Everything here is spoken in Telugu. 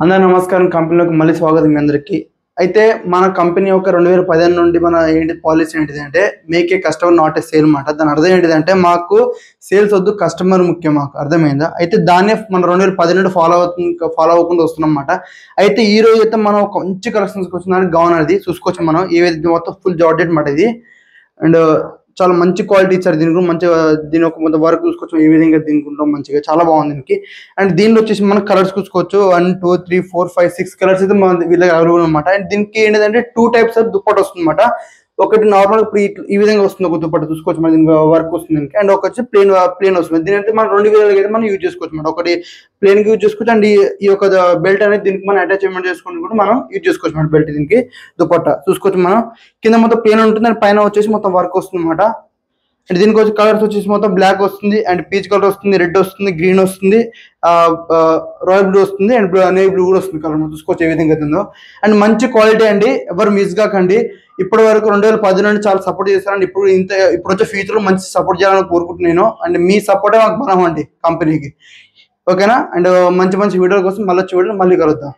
అందరూ నమస్కారం. కంపెనీలోకి మళ్ళీ స్వాగతం మీ అందరికీ. అయితే మన కంపెనీ యొక్క 2015 నుండి మన పాలసీ ఏంటిదంటే make a customer not a sale మాట. దాని అర్థం ఏంటిదంటే మాకు సేల్స్ వద్దు, కస్టమర్ ముఖ్యం. మాకు అర్థమైందా? అయితే దాన్నే మన 2010 నుండి ఫాలో అవ్వకుండా వస్తున్నాం అన్నమాట. అయితే ఈ రోజు అయితే మనం ఒక మంచి కలెక్షన్స్ వచ్చిందని గౌన్ అనేది చూసుకోవచ్చు. మనం ఏవైతే మొత్తం ఫుల్ జార్జెట్ మాట ఇది. అండ్ చాలా మంచి క్వాలిటీ ఇచ్చారు. దీనికి మంచిగా దీని ఒక మొత్తం వర్క్ చూసుకోవచ్చు. ఏ విధంగా దీనికుంటాం మంచిగా చాలా బాగుంది దీనికి. అండ్ దీనిలో వచ్చేసి మనం కలర్స్ చూసుకోవచ్చు. 1 2 3 4 5 6 కలర్స్ అయితే మన వీళ్ళకి అవైలబుల్ అనమాట. అండ్ దీనికి ఏంటంటే 2 టైప్స్ ఆఫ్ దుప్పట వస్తుంది అనమాట. ఒకటి నార్మల్ ఇప్పుడు ఈ విధంగా వస్తుంది ఒక దుప్పట చూసుకోవచ్చు. మన దీనికి వర్క్ వస్తుంది దీనికి. అండ్ ఒకటి ప్లేన్ వస్తుంది. దీని అయితే మనం 2 విధాలుగా అయితే మనం యూజ్ చేసుకోవచ్చు అనమాట. ఒకటి ప్లేన్ కి యూజ్ చేసుకోవచ్చు. అండ్ ఈ యొక్క బెల్ట్ అనేది దీనికి మనం అటాచ్మెంట్ చేసుకుని కూడా మనం యూజ్ చేసుకోవచ్చు అనమాట. బెల్ట్ దీనికి దుప్పట చూసుకోవచ్చు. మనం కింద మొత్తం ప్లేన్ ఉంటుంది అండ్ పైన వచ్చేసి మొత్తం వర్క్ వస్తుంది అనమాట. అండ్ దీనికి వచ్చి కలర్స్ వచ్చేసి మొత్తం బ్లాక్ వస్తుంది, అండ్ పీచ్ కలర్ వస్తుంది, రెడ్ వస్తుంది, గ్రీన్ వస్తుంది, రాయల్ బ్లూ వస్తుంది, అండ్ నేవీ బ్లూ కూడా వస్తుంది కలర్. చూసుకోవచ్చు ఏ విధంగా అవుతుందో. అండ్ మంచి క్వాలిటీ అండి, ఎవరు మిస్ కాకండి. ఇప్పటి వరకు 2010 నుండి చాలా సపోర్ట్ చేస్తారండి. ఇప్పుడు వచ్చే ఫ్యూచర్ లో మంచి సపోర్ట్ చేయాలని కోరుకుంటున్నాను. అండ్ మీ సపోర్టే మాకు బలం అండి కంపెనీకి. ఓకేనా? అండ్ మంచి మంచి వీడియోల కోసం మళ్ళీ చూడండి, మళ్ళీ కలుద్దాం.